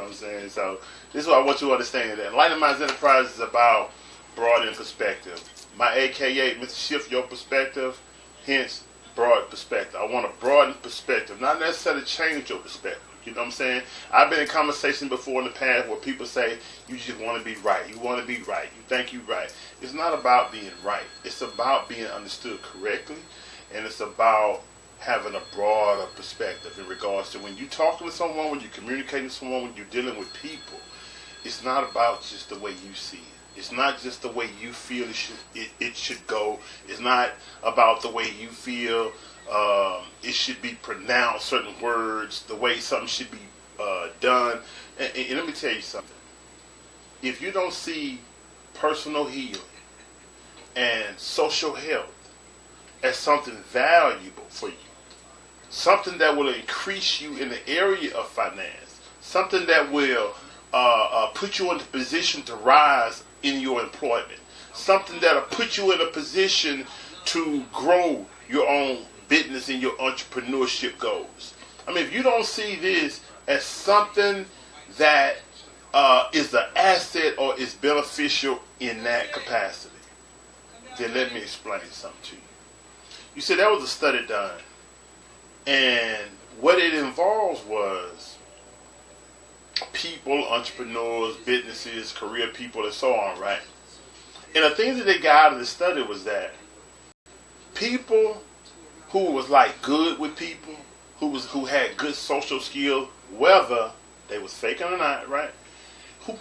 what I'm saying? So this is what I want you to understand. That Enlightened Minds Enterprise is about broadening perspective. My AKA, Mr. Shift Your Perspective, hence broad perspective. I want to broaden perspective, not necessarily change your perspective. You know what I'm saying? I've been in conversations before in the past where people say, you just want to be right. You want to be right. You think you're right. It's not about being right. It's about being understood correctly, and it's about having a broader perspective in regards to when you're talking with someone, when you're communicating with someone, when you're dealing with people. It's not about just the way you see it. It's not just the way you feel it should go. It's not about the way you feel it should be pronounced, certain words, the way something should be done. And let me tell you something. If you don't see personal healing and social health as something valuable for you, something that will increase you in the area of finance, something that will put you in a position to rise in your employment, something that will put you in a position to grow your own business and your entrepreneurship goals. I mean, if you don't see this as something that is an asset or is beneficial in that capacity, then let me explain something to you. You said there was a study done, and what it involves was people, entrepreneurs, businesses, career people, and so on, right? And the things that they got out of the study was that people who was like good with people, who had good social skills, whether they was faking or not, right?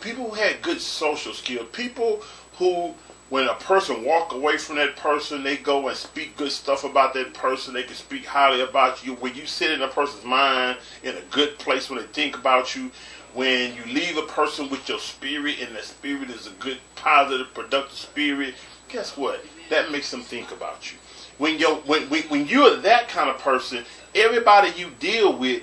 People who had good social skills, people who, when a person walk away from that person, they go and speak good stuff about that person. They can speak highly about you. When you sit in a person's mind in a good place, when they think about you, when you leave a person with your spirit, and the spirit is a good, positive, productive spirit, guess what? That makes them think about you. When you're that kind of person, everybody you deal with,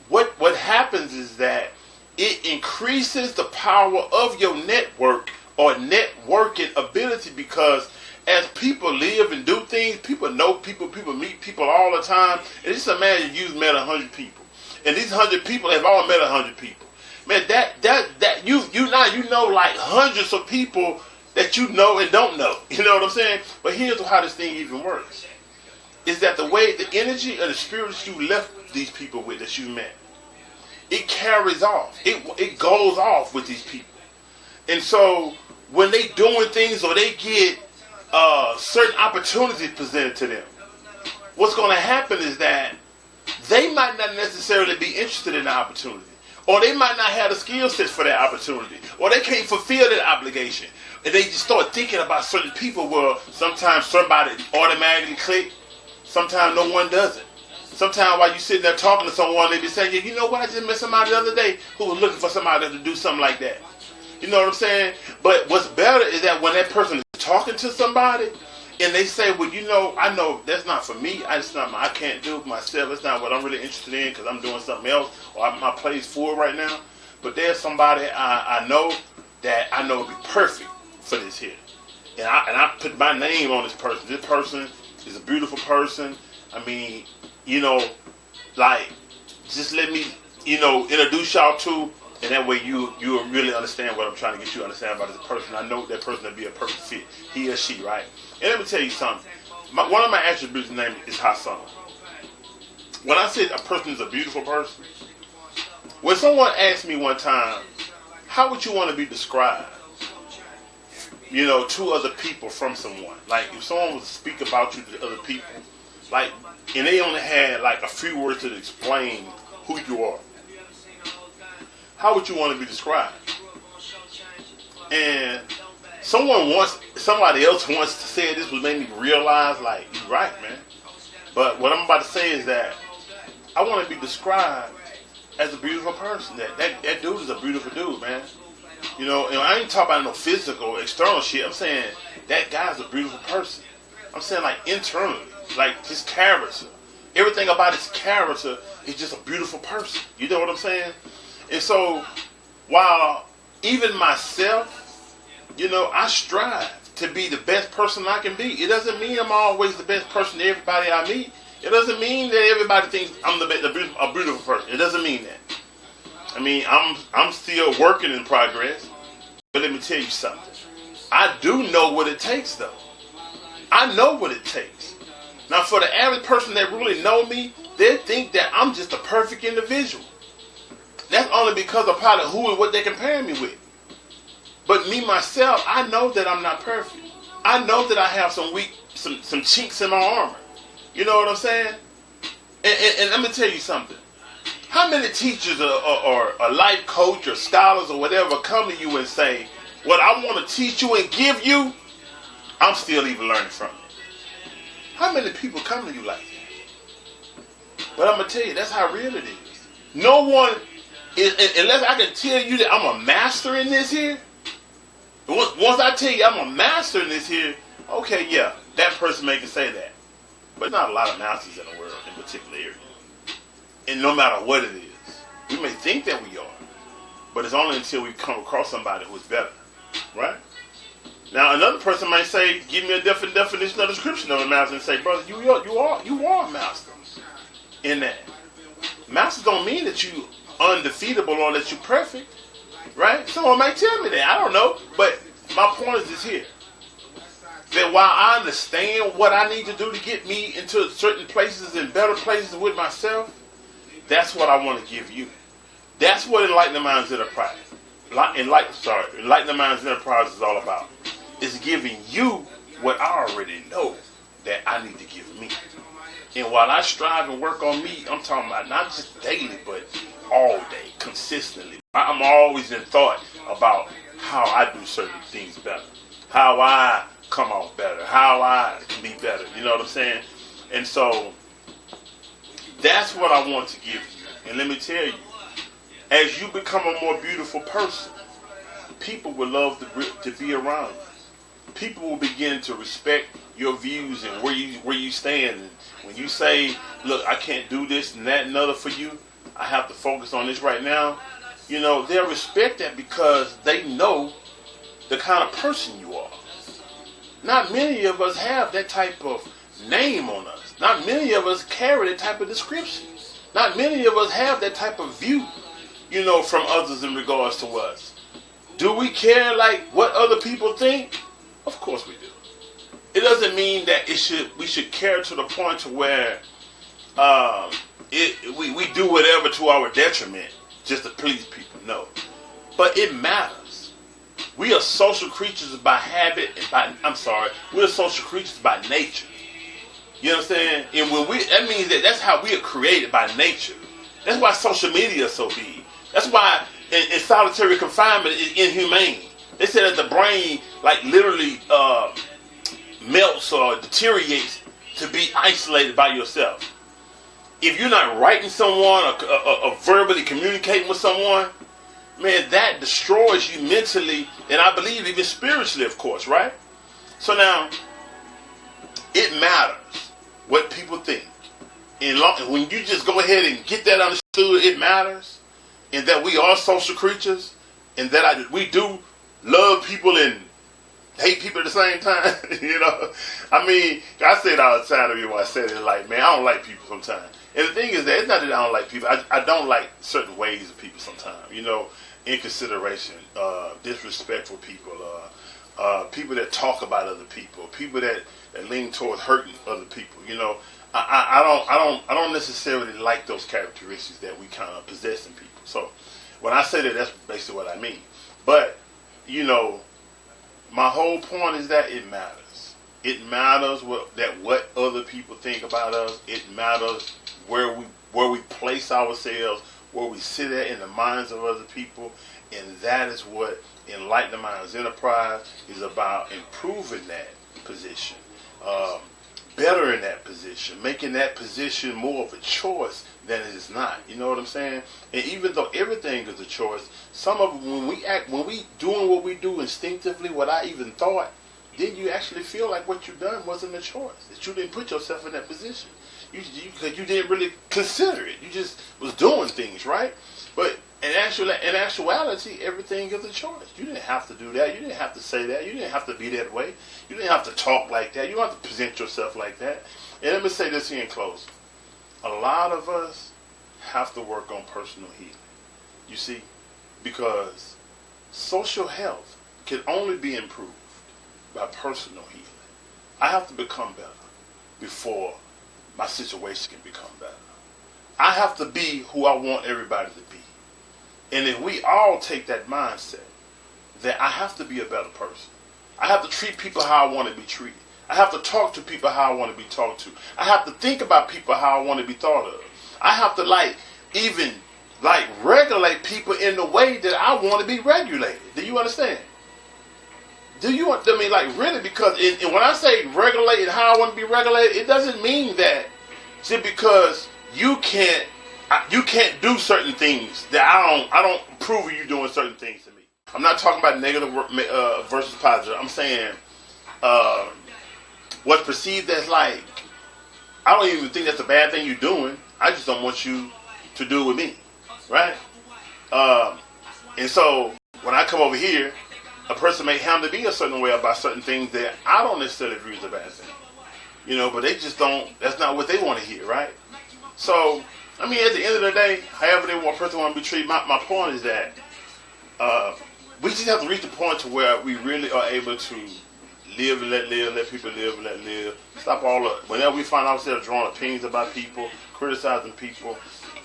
what happens is that it increases the power of your network or networking ability, because as people live and do things, people know people meet people all the time. And just imagine you've met 100 people, and these 100 people have all met 100 people. Man, that you know like hundreds of people that you know and don't know. You know what I'm saying? But here's how this thing even works. Is that the way, the energy or the spirits you left these people with that you met, it carries off. It goes off with these people. And so when they doing things or they get certain opportunities presented to them, what's going to happen is that they might not necessarily be interested in the opportunity. Or they might not have the skill sets for that opportunity. Or they can't fulfill that obligation. And they just start thinking about certain people where sometimes somebody automatically click. Sometimes no one doesn't. Sometimes while you're sitting there talking to someone, they be saying, yeah, you know what, I just met somebody the other day who was looking for somebody to do something like that. You know what I'm saying? But what's better is that when that person is talking to somebody and they say, well, you know, I know that's not for me. I can't do it myself. It's not what I'm really interested in because I'm doing something else or my play's full right now. But there's somebody I know that I know would be perfect for this here. And I put my name on this person. This person is a beautiful person. I mean, you know, like, just let me, you know, introduce y'all to, and that way you'll really understand what I'm trying to get you to understand about this person. I know that person to be a perfect fit, he or she, right? And let me tell you something. One of my attributes name is Hassan. When I said a person is a beautiful person, when someone asked me one time, how would you want to be described? You know, to other people from someone. Like, if someone was to speak about you to other people, like, and they only had like a few words to explain who you are, how would you want to be described? And somebody else once said this, was made me realize, like, you're right, man. But what I'm about to say is that I want to be described as a beautiful person. That dude is a beautiful dude, man. You know, and I ain't talking about no physical, external shit. I'm saying that guy's a beautiful person. I'm saying like internally, like his character. Everything about his character is just a beautiful person. You know what I'm saying? And so, while even myself, you know, I strive to be the best person I can be. It doesn't mean I'm always the best person to everybody I meet. It doesn't mean that everybody thinks I'm a beautiful person. It doesn't mean that. I mean, I'm still working in progress. But let me tell you something. I do know what it takes, though. I know what it takes. Now, for the average person that really know me, they think that I'm just a perfect individual. That's only because of probably who and what they're comparing me with. But me, myself, I know that I'm not perfect. I know that I have some chinks in my armor. You know what I'm saying? And let me tell you something. How many teachers or a life coach or scholars or whatever come to you and say, what I want to teach you and give you, I'm still even learning from it? How many people come to you like that? But I'm going to tell you, that's how real it is. No one, unless I can tell you that I'm a master in this here, once I tell you I'm a master in this here, okay, yeah, that person may can say that. But not a lot of masters in the world in particular area. And no matter what it is, we may think that we are, but it's only until we come across somebody who's better, right? Now, another person might say, give me a definition or description of a master, and say, brother, you are a master in that. Masters don't mean that you undefeatable or that you perfect, right? Someone might tell me that. I don't know, but my point is this here. That while I understand what I need to do to get me into certain places and better places with myself, that's what I want to give you. That's what Enlighten the Minds Enterprise. Enlighten the Minds Enterprise is all about. It's giving you what I already know that I need to give me. And while I strive and work on me, I'm talking about not just daily, but all day, consistently. I'm always in thought about how I do certain things better, how I come off better, how I can be better. You know what I'm saying? And so that's what I want to give you. And let me tell you, as you become a more beautiful person, people will love to be around you. People will begin to respect your views and where you stand. And when you say, look, I can't do this and that and other for you, I have to focus on this right now, you know, they'll respect that because they know the kind of person you are. Not many of us have that type of name on us. Not many of us carry that type of description. Not many of us have that type of view, you know, from others in regards to us. Do we care like what other people think? Of course we do. It doesn't mean that we should care to the point to where we do whatever to our detriment just to please people. No. But it matters. We are social creatures by habit we're social creatures by nature. You understand? And that means that's how we are created by nature. That's why social media is so big. That's why in solitary confinement is inhumane. They say that the brain like literally melts or deteriorates to be isolated by yourself. If you're not writing someone or verbally communicating with someone, man, that destroys you mentally and I believe even spiritually, of course, right? So now, it matters what people think. And when you just go ahead and get that understood, it matters. And that we are social creatures. And that we do love people and hate people at the same time. You know? I mean, I say it all the time to you when I said it, like, man, I don't like people sometimes. And the thing is that it's not that I don't like people. I don't like certain ways of people sometimes. You know, inconsideration, disrespectful people, people that talk about other people, people that lean towards hurting other people. You know, I don't necessarily like those characteristics that we kind of possess in people. So when I say that, that's basically what I mean. But you know, my whole point is that it matters. It matters what other people think about us. It matters where we place ourselves, where we sit at in the minds of other people, and that is what Enlighten the Minds Enterprise is about, improving that position, bettering that position, making that position more of a choice than it is not. You know what I'm saying? And even though everything is a choice, some of it, when we doing what we do instinctively, what I even thought, then you actually feel like what you done wasn't a choice, that you didn't put yourself in that position. Because you didn't really consider it. You just was doing things, right? But in actuality, everything is a choice. You didn't have to do that. You didn't have to say that. You didn't have to be that way. You didn't have to talk like that. You don't have to present yourself like that. And let me say this here in closing. A lot of us have to work on personal healing. You see, because social health can only be improved by personal healing. I have to become better before my situation can become better. I have to be who I want everybody to be. And if we all take that mindset, that I have to be a better person. I have to treat people how I want to be treated. I have to talk to people how I want to be talked to. I have to think about people how I want to be thought of. I have to even regulate people in the way that I want to be regulated. Do you understand? Really, because and when I say regulate how I want to be regulated, it doesn't mean that just because you can't do certain things that I don't approve of you doing certain things to me. I'm not talking about negative versus positive. I'm saying what's perceived as I don't even think that's a bad thing you're doing. I just don't want you to do it with me, right? And so when I come over here, a person may handle me a certain way about certain things that I don't necessarily agree is a bad thing. But they just don't, that's not what they want to hear, right? So, at the end of the day, however a person want to be treated, my point is that we just have to reach the point to where we really are able to live and let people live and let live. Stop whenever we find ourselves drawing opinions about people, criticizing people,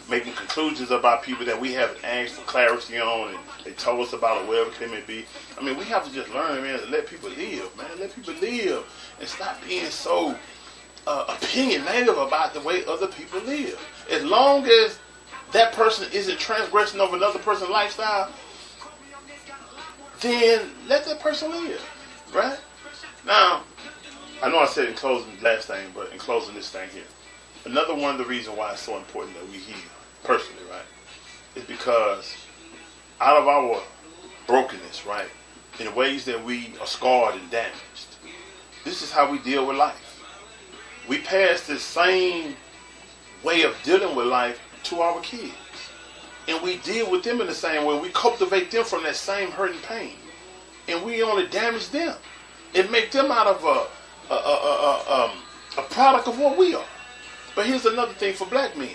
making conclusions about people that we haven't asked for clarity on, and they told us about it, whatever it may be. We have to just learn, man, to let people live, man. Let people live and stop being so opinionated about the way other people live. As long as that person isn't transgressing over another person's lifestyle, then let that person live, right? Now, I know I said in closing the last thing, but in closing this thing here, another one of the reasons why it's so important that we heal personally, right, is because out of our brokenness, right, in ways that we are scarred and damaged, this is how we deal with life. We pass this same way of dealing with life to our kids. And we deal with them in the same way. We cultivate them from that same hurt and pain. And we only damage them. And make them out of a product of what we are. But here's another thing for black men.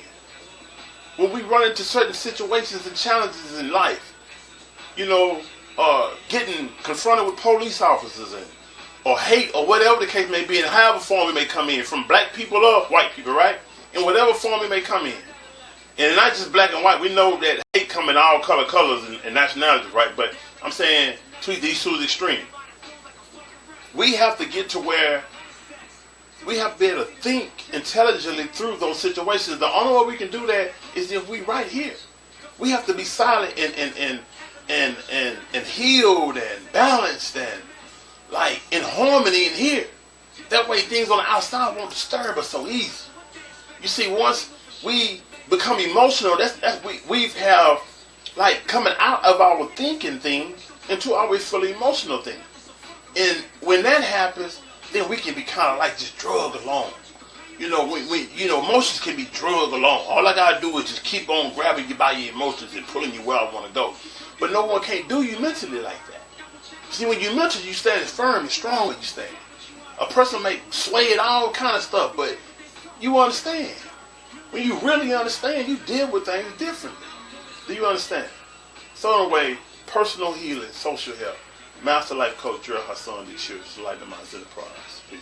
When we run into certain situations and challenges in life, getting confronted with police officers or hate or whatever the case may be, in however form it may come in, from black people or white people, right? In whatever form it may come in. And not just black and white. We know that hate come in all colors and nationalities, right? But I'm saying these two extremes. We have to get to where we have to be able to think intelligently through those situations. The only way we can do that is if we right here. We have to be silent and healed and balanced and in harmony in here. That way things on the outside won't disturb us so easy. You see, once we become emotional, we have coming out of our thinking things into our fully emotional thing. And when that happens, then we can be kind of just drug along. Emotions can be drug along. All I gotta do is just keep on grabbing you by your emotions and pulling you where I want to go. But no one can't do you mentally like that. See, when you mentally, you stand firm and strong when you stand. A person may sway at all kind of stuff, but you understand. When you really understand, you deal with things differently. Do you understand? So in a way, personal healing, social health. Master Life Coach Gerald Hassan, the Church, Light the Mind's Enterprise. Peace.